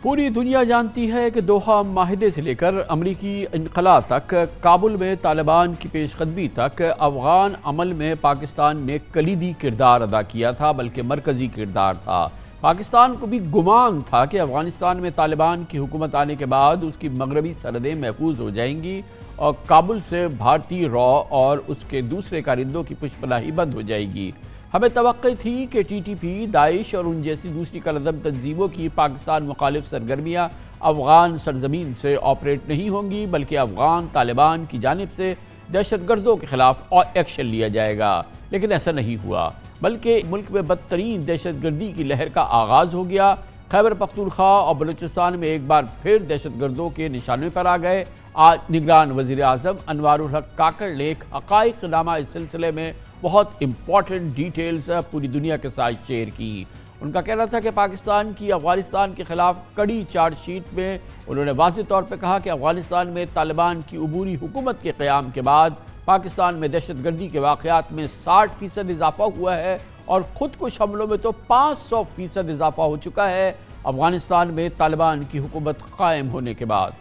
پوری دنیا جانتی ہے کہ دوحہ معاہدے سے لے کر امریکی انخلا تک، کابل میں طالبان کی پیش قدمی تک، افغان عمل میں پاکستان نے کلیدی کردار ادا کیا تھا، بلکہ مرکزی کردار تھا۔ پاکستان کو بھی گمان تھا کہ افغانستان میں طالبان کی حکومت آنے کے بعد اس کی مغربی سرحدیں محفوظ ہو جائیں گی اور کابل سے بھارتی رو اور اس کے دوسرے کارندوں کی پشت پناہی بند ہو جائے گی۔ ہمیں توقع تھی کہ ٹی ٹی پی، داعش اور ان جیسی دوسری کالعدم تنظیموں کی پاکستان مخالف سرگرمیاں افغان سرزمین سے آپریٹ نہیں ہوں گی، بلکہ افغان طالبان کی جانب سے دہشت گردوں کے خلاف ایکشن لیا جائے گا، لیکن ایسا نہیں ہوا، بلکہ ملک میں بدترین دہشت گردی کی لہر کا آغاز ہو گیا۔ خیبر پختونخوا اور بلوچستان میں ایک بار پھر دہشت گردوں کے نشانے پر آ گئے۔ آج نگران وزیر اعظم انوار الحق کاکڑ نے ایک حقائق نامہ اس سلسلے میں بہت امپورٹنٹ ڈیٹیلز پوری دنیا کے ساتھ شیئر کی۔ ان کا کہنا تھا کہ پاکستان کی افغانستان کے خلاف کڑی چارج شیٹ میں انہوں نے واضح طور پہ کہا کہ افغانستان میں طالبان کی عبوری حکومت کے قیام کے بعد پاکستان میں دہشت گردی کے واقعات میں 60% اضافہ ہوا ہے اور خود کش حملوں میں تو 500% اضافہ ہو چکا ہے افغانستان میں طالبان کی حکومت قائم ہونے کے بعد۔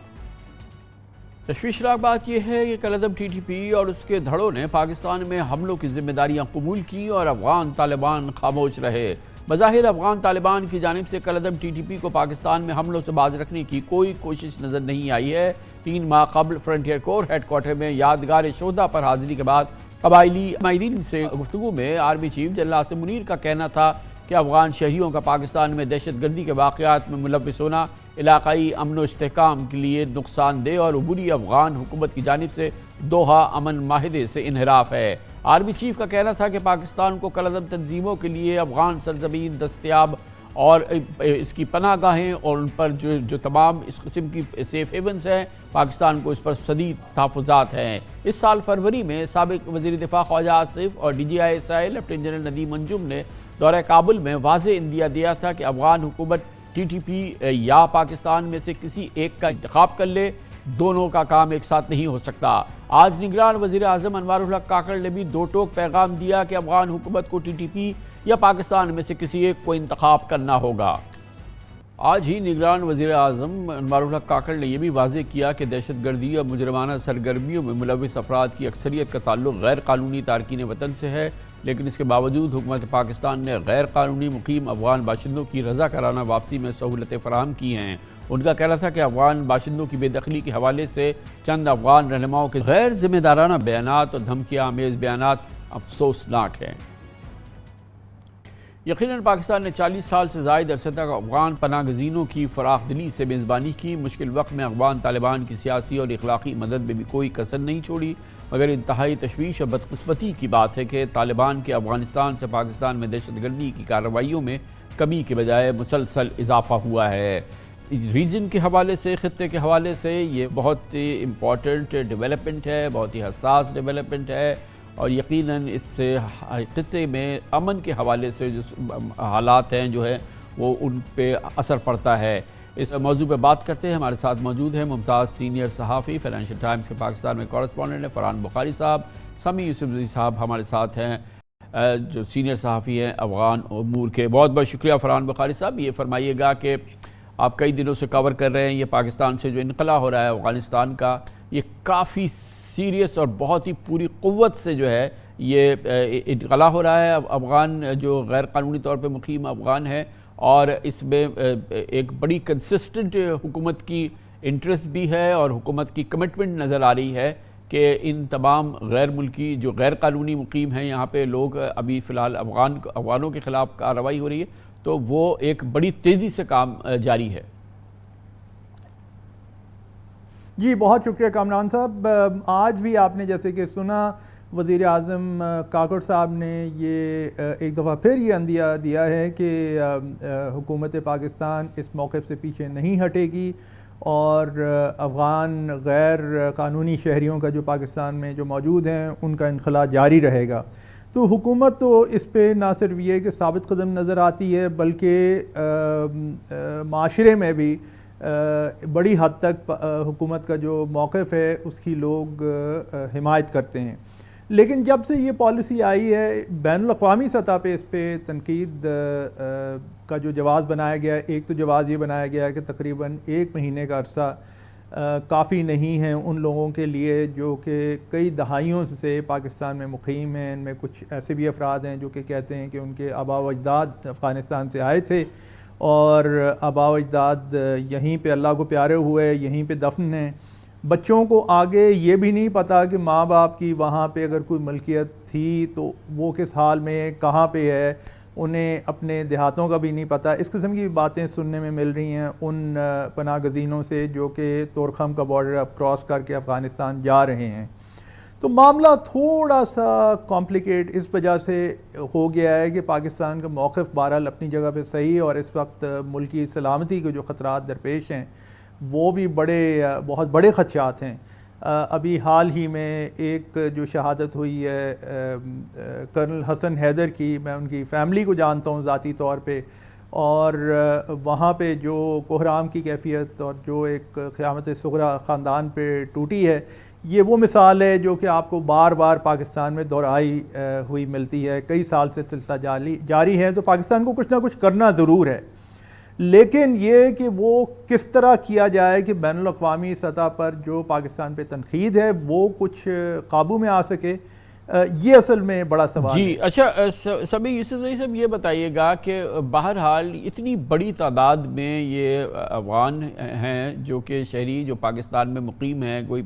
تشویشناک بات یہ ہے کہ کالعدم ٹی ٹی پی اور اس کے دھڑوں نے پاکستان میں حملوں کی ذمہ داریاں قبول کی اور افغان طالبان خاموش رہے۔ بظاہر افغان طالبان کی جانب سے کالعدم ٹی ٹی پی کو پاکستان میں حملوں سے باز رکھنے کی کوئی کوشش نظر نہیں آئی ہے۔ 3 ماہ قبل فرنٹیئر کور ہیڈ کوارٹر میں یادگار شہداء پر حاضری کے بعد قبائلی ماہرین سے گفتگو میں army chief general Asim Munir کا کہنا تھا کہ افغان شہریوں کا پاکستان میں دہشت گردی کے واقعات میں ملوث ہونا علاقائی امن و استحکام کے لیے نقصان دہ اور عبوری افغان حکومت کی جانب سے دوحہ امن معاہدے سے انحراف ہے۔ آرمی چیف کا کہنا تھا کہ پاکستان کو کالعدم تنظیموں کے لیے افغان سرزمین دستیاب اور اس کی پناہ گاہیں اور ان پر جو تمام اس قسم کی سیف ہیونز ہیں، پاکستان کو اس پر شدید تحفظات ہیں۔ اس سال فروری میں سابق وزیر دفاع خواجہ آصف اور D G I S I lieutenant general Nadeem Anjum نے دورہ کابل میں واضح عندیہ دیا تھا کہ افغان حکومت ٹی ٹی پی یا پاکستان میں سے کسی ایک کا انتخاب کر لے، دونوں کا کام ایک ساتھ نہیں ہو سکتا۔ آج نگران وزیر اعظم انوار الحق کاکڑ نے بھی دو ٹوک پیغام دیا کہ افغان حکومت کو ٹی ٹی پی یا پاکستان میں سے کسی ایک کو انتخاب کرنا ہوگا۔ آج ہی نگران وزیر اعظم انوار الحق کاکڑ نے یہ بھی واضح کیا کہ دہشت گردی اور مجرمانہ سرگرمیوں میں ملوث افراد کی اکثریت کا تعلق غیر قانونی تارکین وطن سے ہے، لیکن اس کے باوجود حکومت پاکستان نے غیر قانونی مقیم افغان باشندوں کی رضاکارانہ واپسی میں سہولتیں فراہم کی ہیں۔ ان کا کہنا تھا کہ افغان باشندوں کی بے دخلی کے حوالے سے چند افغان رہنماؤں کے غیر ذمہ دارانہ بیانات اور دھمکیاں آمیز بیانات افسوسناک ہیں۔ یقیناً پاکستان نے 40 سال سے زائد عرصے تک افغان پناہ گزینوں کی فراخ دلی سے میزبانی کی۔ مشکل وقت میں افغان طالبان کی سیاسی اور اخلاقی مدد میں بھی کوئی کسر نہیں چھوڑی، مگر انتہائی تشویش اور بدقسمتی کی بات ہے کہ طالبان کے افغانستان سے پاکستان میں دہشت گردی کی کارروائیوں میں کمی کے بجائے مسلسل اضافہ ہوا ہے۔ ریجن کے حوالے سے، خطے کے حوالے سے یہ بہت امپورٹنٹ ڈیولپمنٹ ہے، بہت ہی حساس ڈیولپمنٹ ہے، اور یقیناً اس سے خطے میں امن کے حوالے سے جو حالات ہیں جو ہے وہ ان پہ اثر پڑتا ہے۔ اس موضوع پہ بات کرتے ہیں، ہمارے ساتھ موجود ہیں ممتاز سینئر صحافی، فائنینشیل ٹائمز کے پاکستان میں کورسپونڈنٹ ہیں فرحان بخاری صاحب۔ سمی یوسفزئی صاحب ہمارے ساتھ ہیں جو سینئر صحافی ہیں افغان امور کے۔ بہت بہت شکریہ فرحان بخاری صاحب۔ یہ فرمائیے گا کہ آپ کئی دنوں سے کور کر رہے ہیں یہ پاکستان سے جو انخلا ہو رہا ہے افغانستان کا، یہ کافی سیریس اور بہت ہی پوری قوت سے جو ہے یہ انخلا ہو رہا ہے افغان جو غیر قانونی طور پہ مقیم افغان ہے، اور اس میں ایک بڑی کنسسٹنٹ حکومت کی انٹرسٹ بھی ہے اور حکومت کی کمٹمنٹ نظر آ رہی ہے کہ ان تمام غیر ملکی جو غیر قانونی مقیم ہیں یہاں پہ لوگ ابھی فی الحال افغانوں کے خلاف کارروائی ہو رہی ہے، تو وہ ایک بڑی تیزی سے کام جاری ہے۔ جی بہت شکریہ کامران صاحب۔ آج بھی آپ نے جیسے کہ سنا وزیر اعظم کاکڑ صاحب نے یہ ایک دفعہ پھر یہ عندیہ دیا ہے کہ حکومت پاکستان اس موقف سے پیچھے نہیں ہٹے گی اور افغان غیر قانونی شہریوں کا جو پاکستان میں جو موجود ہیں ان کا انخلا جاری رہے گا۔ تو حکومت تو اس پہ نہ صرف یہ کہ ثابت قدم نظر آتی ہے بلکہ معاشرے میں بھی بڑی حد تک حکومت کا جو موقف ہے اس کی لوگ حمایت کرتے ہیں۔ لیکن جب سے یہ پالیسی آئی ہے بین الاقوامی سطح پہ اس پہ تنقید کا جو جواز بنایا گیا ہے، ایک تو جواز یہ بنایا گیا ہے کہ تقریباً 1 مہینے کا عرصہ کافی نہیں ہے ان لوگوں کے لیے جو کہ کئی دہائیوں سے پاکستان میں مقیم ہیں. ان میں کچھ ایسے بھی افراد ہیں جو کہ کہتے ہیں کہ ان کے آباء و اجداد افغانستان سے آئے تھے اور آباء و اجداد یہیں پہ اللہ کو پیارے ہوئے، یہیں پہ دفن ہیں. بچوں کو آگے یہ بھی نہیں پتہ کہ ماں باپ کی وہاں پہ اگر کوئی ملکیت تھی تو وہ کس حال میں کہاں پہ ہے، انہیں اپنے دیہاتوں کا بھی نہیں پتہ. اس قسم کی باتیں سننے میں مل رہی ہیں ان پناہ گزینوں سے جو کہ طورخم کا بارڈر اب کراس کر کے افغانستان جا رہے ہیں. تو معاملہ تھوڑا سا کمپلیکیٹ اس وجہ سے ہو گیا ہے کہ پاکستان کا موقف بہرحال اپنی جگہ پہ صحیح، اور اس وقت ملکی سلامتی کے جو خطرات درپیش ہیں وہ بھی بہت بڑے خدشات ہیں. ابھی حال ہی میں ایک جو شہادت ہوئی ہے کرنل حسن حیدر کی، میں ان کی فیملی کو جانتا ہوں ذاتی طور پہ، اور وہاں پہ جو کوہرام کی کیفیت اور جو ایک قیامت صغریٰ خاندان پہ ٹوٹی ہے، یہ وہ مثال ہے جو کہ آپ کو بار بار پاکستان میں دہرائی ہوئی ملتی ہے. کئی سال سے سلسلہ جاری ہے. تو پاکستان کو کچھ نہ کچھ کرنا ضرور ہے، لیکن یہ کہ وہ کس طرح کیا جائے کہ بین الاقوامی سطح پر جو پاکستان پہ تنقید ہے وہ کچھ قابو میں آ سکے، یہ اصل میں بڑا سوال ہے. جی اچھا، سبھی یوسف زئی صاحب یہ بتائیے گا کہ بہرحال اتنی بڑی تعداد میں یہ افغان ہیں جو کہ شہری جو پاکستان میں مقیم ہیں، کوئی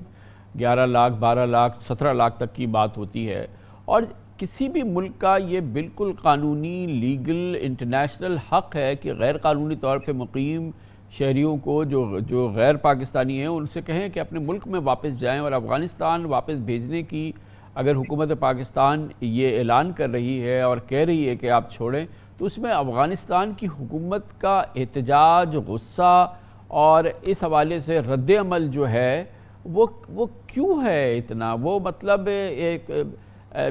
11 لاکھ 12 لاکھ 17 لاکھ تک کی بات ہوتی ہے، اور کسی بھی ملک کا یہ بالکل قانونی لیگل انٹرنیشنل حق ہے کہ غیر قانونی طور پہ مقیم شہریوں کو جو غیر پاکستانی ہیں ان سے کہیں کہ اپنے ملک میں واپس جائیں. اور افغانستان واپس بھیجنے کی اگر حکومت پاکستان یہ اعلان کر رہی ہے اور کہہ رہی ہے کہ آپ چھوڑیں، تو اس میں افغانستان کی حکومت کا احتجاج، غصہ اور اس حوالے سے رد عمل جو ہے وہ کیوں ہے اتنا؟ وہ مطلب ایک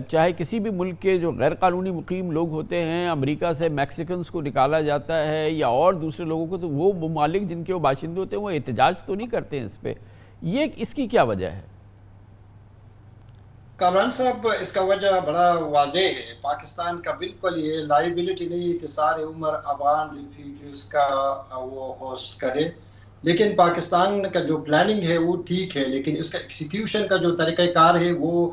چاہے کسی بھی ملک کے جو غیر قانونی مقیم لوگ ہوتے ہیں، امریکہ سے میکسیکنز کو نکالا جاتا ہے یا اور دوسرے لوگوں کو، تو وہ ممالک جن کے وہ باشندے ہوتے ہیں وہ احتجاج تو نہیں کرتے ہیں اس پہ. اس کی کیا وجہ ہے؟ کامران صاحب، اس کا وجہ بڑا واضح ہے. پاکستان کا بالکل یہ لائبلٹی نہیں کہ سارے عمر افغان ریفیوجیز کا وہ ہوسٹ کرے، لیکن پاکستان کا جو پلاننگ ہے وہ ٹھیک ہے، لیکن اس کا ایکسیکیوشن کا جو طریقہ کار ہے وہ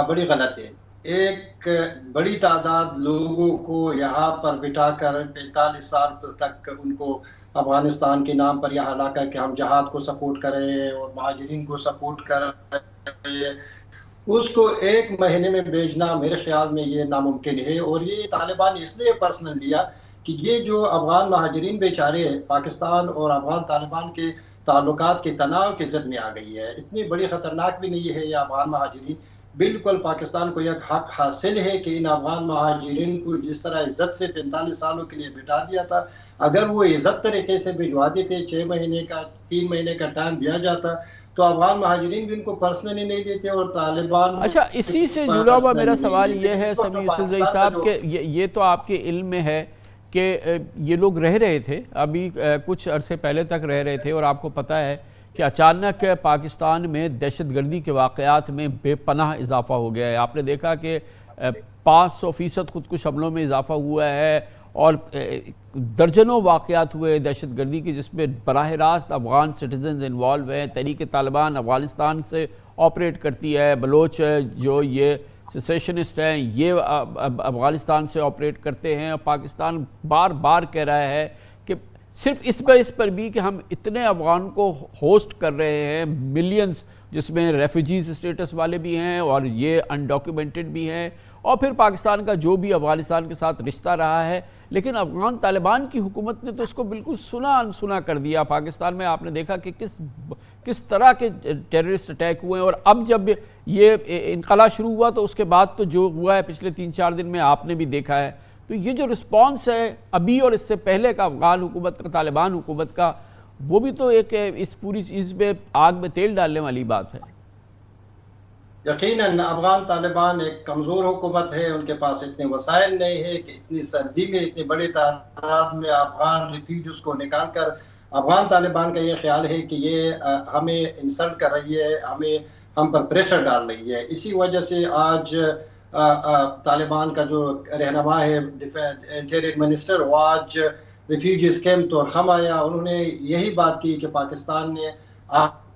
بڑی غلط ہے. ایک بڑی تعداد لوگوں کو یہاں پر بٹھا کر 45 سال تک ان کو افغانستان کے نام پر یہاں لا کر کہ ہم جہاد کو سپورٹ کر رہے ہیں اور مہاجرین کو سپورٹ کر رہے ہیں، اس کو 1 مہینے میں بھیجنا میرے خیال میں یہ ناممکن ہے. اور یہ طالبان اس لیے پرسنل لیا کہ یہ جو افغان مہاجرین بیچارے پاکستان اور افغان طالبان کے تعلقات کے تناؤ کی زد میں آ گئی ہے. اتنی بڑی خطرناک بھی نہیں ہے یہ افغان مہاجرین. بالکل پاکستان کو ایک حق حاصل ہے کہ ان افغان مہاجرین کو جس طرح عزت سے 45 سالوں کے لیے بٹھا دیا تھا، اگر وہ عزت طریقے سے بھجوا دیتے، 6 مہینے کا 3 مہینے کا ٹائم دیا جاتا، تو افغان مہاجرین بھی ان کو پرسنلی نہیں دیتے اور طالبان. اچھا، اسی سے جڑا ہوا میرا سوال یہ ہے سمیع یوسف زئی صاحب کہ یہ تو آپ کے علم میں ہے کہ یہ لوگ رہ رہے تھے، ابھی کچھ عرصے پہلے تک رہ رہے تھے، اور آپ کو پتہ ہے کہ اچانک پاکستان میں دہشت گردی کے واقعات میں بے پناہ اضافہ ہو گیا ہے. آپ نے دیکھا کہ 500% خودکش حملوں میں اضافہ ہوا ہے، اور درجنوں واقعات ہوئے دہشت گردی کے جس میں براہ راست افغان سٹیزنز انوالو ہیں. تحریک طالبان افغانستان سے آپریٹ کرتی ہے، بلوچ جو یہ سیسیشنسٹ ہیں یہ افغانستان سے آپریٹ کرتے ہیں. اور پاکستان بار بار کہہ رہا ہے کہ صرف اس پر بھی کہ ہم اتنے افغان کو ہوسٹ کر رہے ہیں، ملینز، جس میں ریفیوجیز اسٹیٹس والے بھی ہیں اور یہ انڈاکیومنٹڈ بھی ہیں، اور پھر پاکستان کا جو بھی افغانستان کے ساتھ رشتہ رہا ہے. لیکن افغان طالبان کی حکومت نے تو اس کو بالکل سنا انسنا کر دیا. پاکستان میں آپ نے دیکھا کہ کس طرح کے ٹیررسٹ اٹیک ہوئے ہیں، اور اب جب یہ انقلاب شروع ہوا تو اس کے بعد تو جو ہوا ہے پچھلے 3-4 دن میں آپ نے بھی دیکھا ہے. تو یہ جو رسپانس ہے ابھی اور اس سے پہلے کا افغان حکومت کا، طالبان حکومت کا، وہ بھی تو ایک اس پوری چیز میں آگ میں تیل ڈالنے والی بات ہے. یقیناً افغان طالبان ایک کمزور حکومت ہے، ان کے پاس اتنے وسائل نہیں ہے کہ اتنی سردی میں اتنے بڑے تعداد میں افغان ریفیوجیز کو نکال کر. افغان طالبان کا یہ خیال ہے کہ یہ ہمیں انسلٹ کر رہی ہے، ہمیں ہم پر پریشر ڈال رہی ہے. اسی وجہ سے آج طالبان کا جو رہنما ہے انٹیریئر منسٹر، وہ آج ریفیوجیز کیمپ طورخم آیا. انہوں نے یہی بات کی کہ پاکستان نے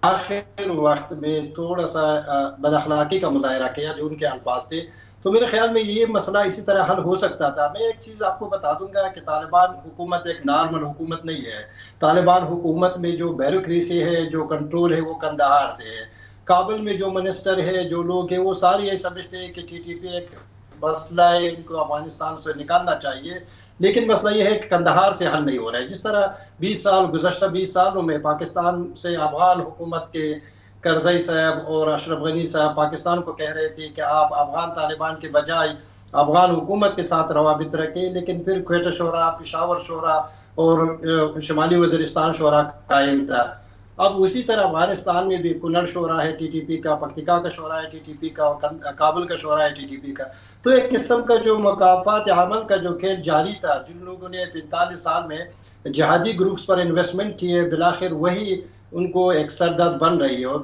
آخر وقت میں تھوڑا سا بد اخلاقی کا مظاہرہ کیا، جو ان کے الفاظ تھے. تو میرے خیال میں یہ مسئلہ اسی طرح حل ہو سکتا تھا. میں ایک چیز آپ کو بتا دوں گا کہ طالبان حکومت ایک نارمل حکومت نہیں ہے. طالبان حکومت میں جو بیوروکریسی ہے، جو کنٹرول ہے، وہ کندہار سے ہے. کابل میں جو منسٹر ہے، جو لوگ ہیں، وہ سارے یہ سمجھتے ہیں کہ ٹی ٹی پی ایک مسئلہ ہے، ان کو افغانستان سے نکالنا چاہیے. لیکن مسئلہ یہ ہے کہ کندہار سے حل نہیں ہو رہا ہے. جس طرح گزشتہ 20 سالوں میں پاکستان سے افغان حکومت کے کرزئی صاحب اور اشرف غنی صاحب پاکستان کو کہہ رہے تھے کہ آپ افغان طالبان کے بجائے افغان حکومت کے ساتھ روابط رکھیں، لیکن پھر کوئٹہ شورا، پشاور شورا اور شمالی وزیرستان شورا قائم تھا. اب اسی طرح افغانستان میں بھی کنڑ شورا ہے ٹی ٹی پی کا، پکتیکا کا شورا ہے ٹی ٹی پی کا، اور کابل کا شورا ہے ٹی ٹی پی کا. تو ایک قسم کا جو مقافات عمل کا جو کھیل جاری تھا، جن لوگوں نے 45 سال میں جہادی گروپس پر انویسٹمنٹ کی ہے، بالآخر وہی ان کو ایک سردرد بن رہی ہے. اور